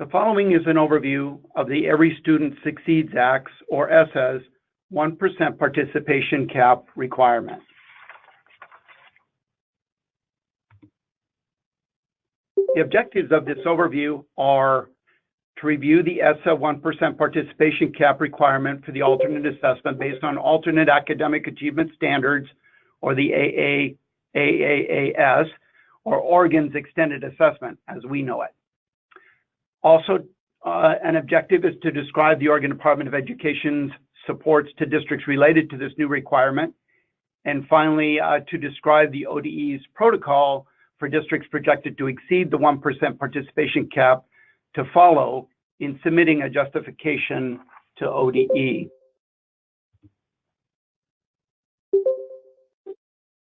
The following is an overview of the Every Student Succeeds Act's, or ESSA's, 1% participation cap requirement. The objectives of this overview are to review the ESSA 1% participation cap requirement for the alternate assessment based on alternate academic achievement standards, or the AAAS, or Oregon's extended assessment as we know it. Also, an objective is to describe the Oregon Department of Education's supports to districts related to this new requirement. And finally, to describe the ODE's protocol for districts projected to exceed the 1% participation cap to follow in submitting a justification to ODE.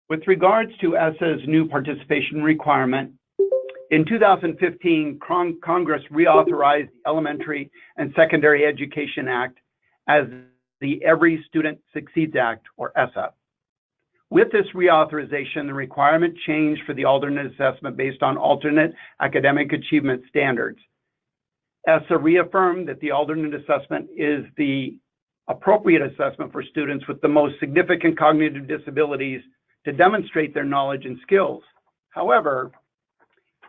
With regards to ESSA's new participation requirement, in 2015, Congress reauthorized the Elementary and Secondary Education Act as the Every Student Succeeds Act, or ESSA. With this reauthorization, the requirement changed for the alternate assessment based on alternate academic achievement standards. ESSA reaffirmed that the alternate assessment is the appropriate assessment for students with the most significant cognitive disabilities to demonstrate their knowledge and skills. However,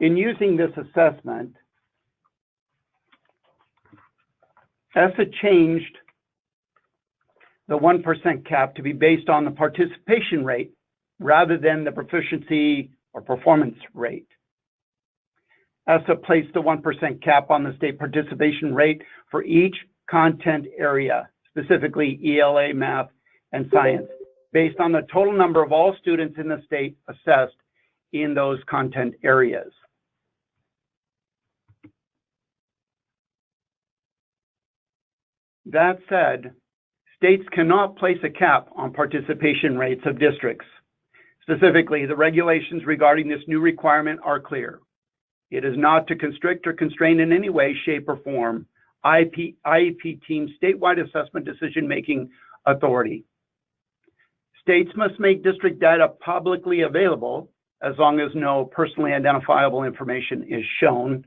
in using this assessment, ESSA changed the 1% cap to be based on the participation rate rather than the proficiency or performance rate. ESSA placed the 1% cap on the state participation rate for each content area, specifically ELA, math, and science, based on the total number of all students in the state assessed in those content areas. That said, states cannot place a cap on participation rates of districts. Specifically, the regulations regarding this new requirement are clear. It is not to constrict or constrain in any way, shape, or form IEP team's statewide assessment decision-making authority. States must make district data publicly available as long as no personally identifiable information is shown.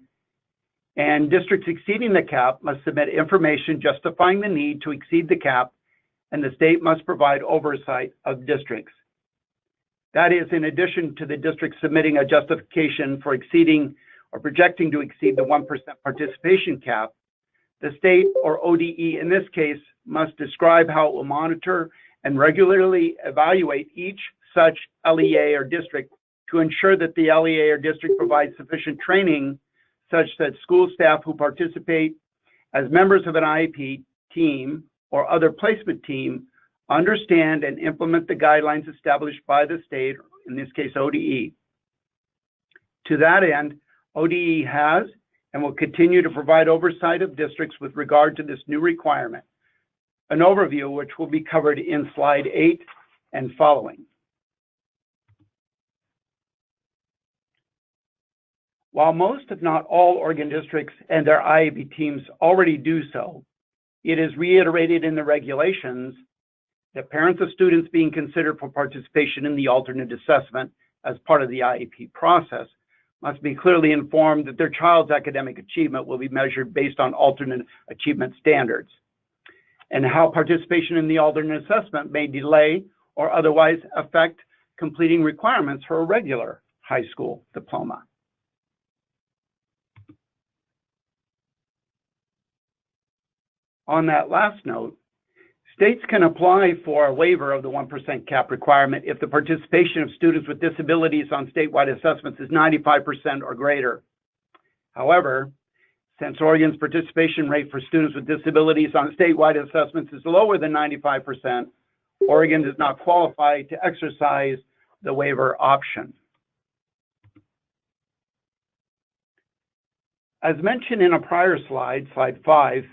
And districts exceeding the cap must submit information justifying the need to exceed the cap, and the state must provide oversight of districts. That is, in addition to the district submitting a justification for exceeding or projecting to exceed the 1% participation cap, the state, or ODE in this case, must describe how it will monitor and regularly evaluate each such LEA or district to ensure that the LEA or district provides sufficient training such that school staff who participate as members of an IEP team or other placement team understand and implement the guidelines established by the state, in this case ODE. To that end, ODE has and will continue to provide oversight of districts with regard to this new requirement, an overview which will be covered in slide 8 and following. While most, if not all, Oregon districts and their IEP teams already do so, it is reiterated in the regulations that parents of students being considered for participation in the alternate assessment as part of the IEP process must be clearly informed that their child's academic achievement will be measured based on alternate achievement standards, and how participation in the alternate assessment may delay or otherwise affect completing requirements for a regular high school diploma. On that last note, states can apply for a waiver of the 1% cap requirement if the participation of students with disabilities on statewide assessments is 95% or greater. However, since Oregon's participation rate for students with disabilities on statewide assessments is lower than 95%, Oregon does not qualify to exercise the waiver option. As mentioned in a prior slide, slide 5,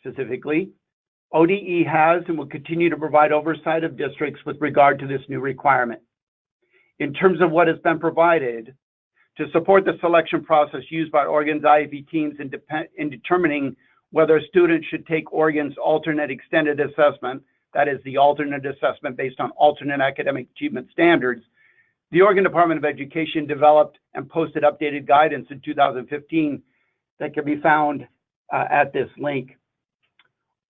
specifically, ODE has and will continue to provide oversight of districts with regard to this new requirement. In terms of what has been provided, to support the selection process used by Oregon's IEP teams in determining whether a student should take Oregon's alternate extended assessment, that is the alternate assessment based on alternate academic achievement standards, the Oregon Department of Education developed and posted updated guidance in 2015 that can be found at this link.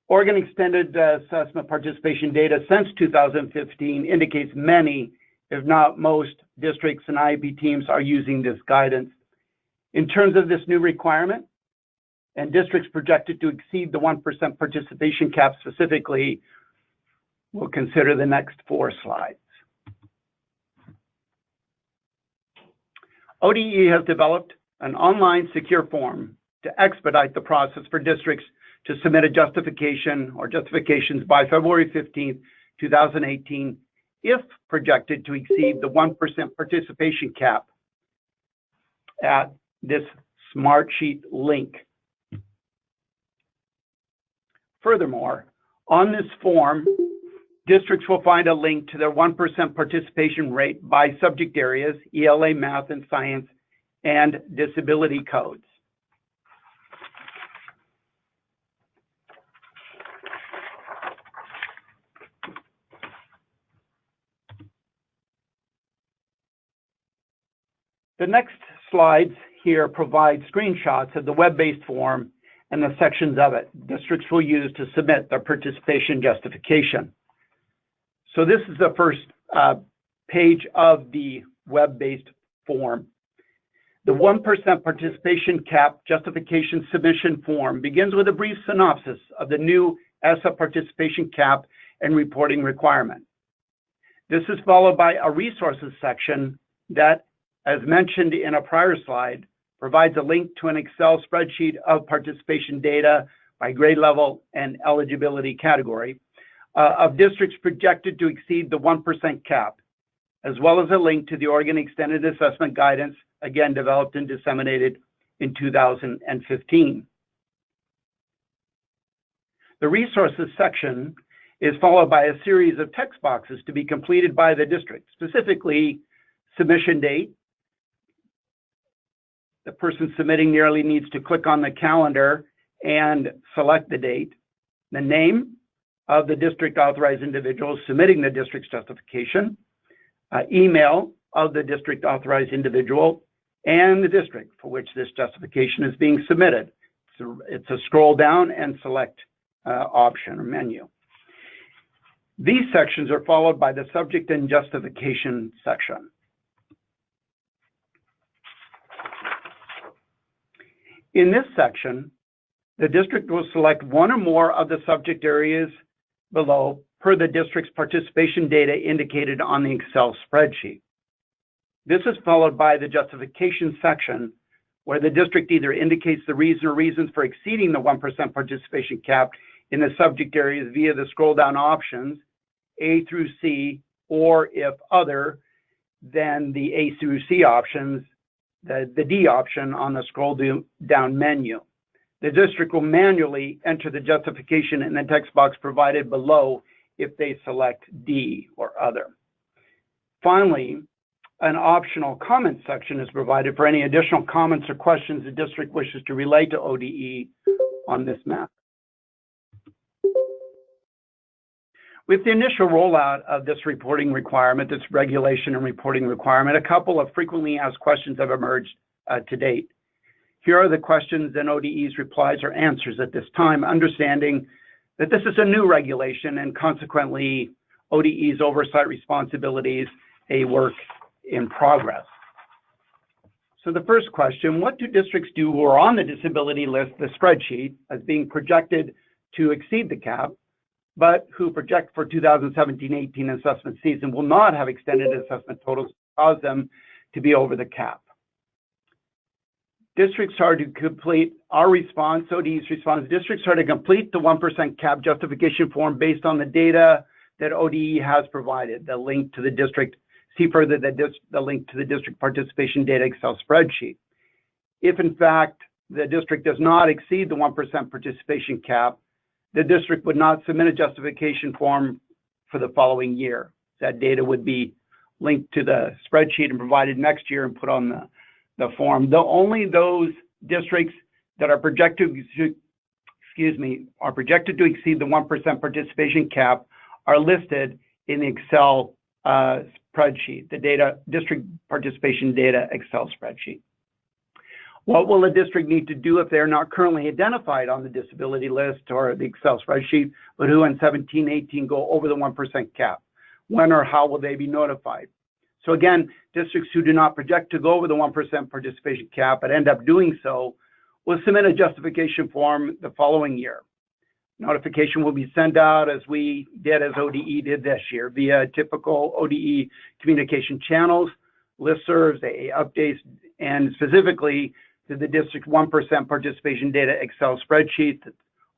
Oregon Extended Assessment Participation data since 2015 indicates many, if not most, districts and IEP teams are using this guidance. In terms of this new requirement, and districts projected to exceed the 1% participation cap specifically, we'll consider the next 4 slides. ODE has developed an online secure form to expedite the process for districts to submit a justification or justifications by February 15th, 2018, if projected to exceed the 1% participation cap at this Smartsheet link. Furthermore, on this form, districts will find a link to their 1% participation rate by subject areas, ELA, math and science, and disability codes. The next slides here provide screenshots of the web-based form and the sections of it districts will use to submit their participation justification. So this is the first page of the web-based form. The 1% participation cap justification submission form begins with a brief synopsis of the new ESSA participation cap and reporting requirement. This is followed by a resources section that, as mentioned in a prior slide, provides a link to an Excel spreadsheet of participation data by grade level and eligibility category of districts projected to exceed the 1% cap, as well as a link to the Oregon Extended Assessment Guidance, again developed and disseminated in 2015. The resources section is followed by a series of text boxes to be completed by the district, specifically submission date. The person submitting nearly needs to click on the calendar and select the date, the name of the district authorized individual submitting the district's justification, email of the district authorized individual, and the district for which this justification is being submitted. So it's a scroll down and select option or menu. These sections are followed by the subject and justification section. In this section, the district will select one or more of the subject areas below per the district's participation data indicated on the Excel spreadsheet. This is followed by the justification section, where the district either indicates the reason or reasons for exceeding the 1% participation cap in the subject areas via the scroll down options, A through C, or if other, then the A through C options, the D option on the scroll down menu. The district will manually enter the justification in the text box provided below if they select D or other. Finally, an optional comment section is provided for any additional comments or questions the district wishes to relay to ODE on this map. With the initial rollout of this reporting requirement, this regulation and reporting requirement, a couple of frequently asked questions have emerged to date. Here are the questions and ODE's replies or answers at this time, understanding that this is a new regulation and consequently ODE's oversight responsibilities a work in progress. So the first question, what do districts do who are on the disability list, the spreadsheet, as being projected to exceed the cap, but who project for 2017-18 assessment season will not have extended assessment totals cause them to be over the cap? Districts are to complete our response, ODE's response. Districts are to complete the 1% cap justification form based on the data that ODE has provided, the link to the district. See further the link to the district participation data Excel spreadsheet. If in fact the district does not exceed the 1% participation cap, the district would not submit a justification form for the following year. That data would be linked to the spreadsheet and provided next year and put on the form. Only those districts that are projected to exceed the 1% participation cap are listed in the Excel spreadsheet, the district participation data Excel spreadsheet. What will a district need to do if they're not currently identified on the disability list or the Excel spreadsheet, but who in 17-18 go over the 1% cap? When or how will they be notified? So again, districts who do not project to go over the 1% participation cap but end up doing so will submit a justification form the following year. Notification will be sent out as we did, as ODE did this year, via typical ODE communication channels, listservs, AA updates, and specifically to the district 1% participation data Excel spreadsheet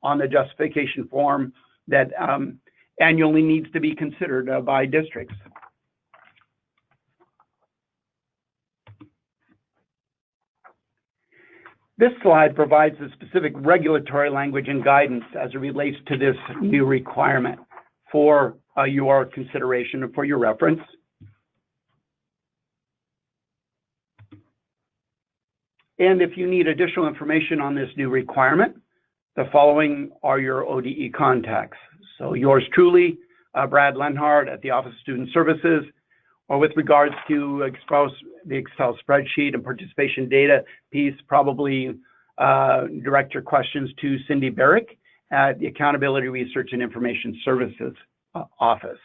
on the justification form that annually needs to be considered by districts. This slide provides the specific regulatory language and guidance as it relates to this new requirement for your consideration and for your reference. And if you need additional information on this new requirement, the following are your ODE contacts. So yours truly, Brad Lenhart at the Office of Student Services, or with regards to the Excel spreadsheet and participation data piece, probably direct your questions to Cindy Barrick at the Accountability Research and Information Services Office.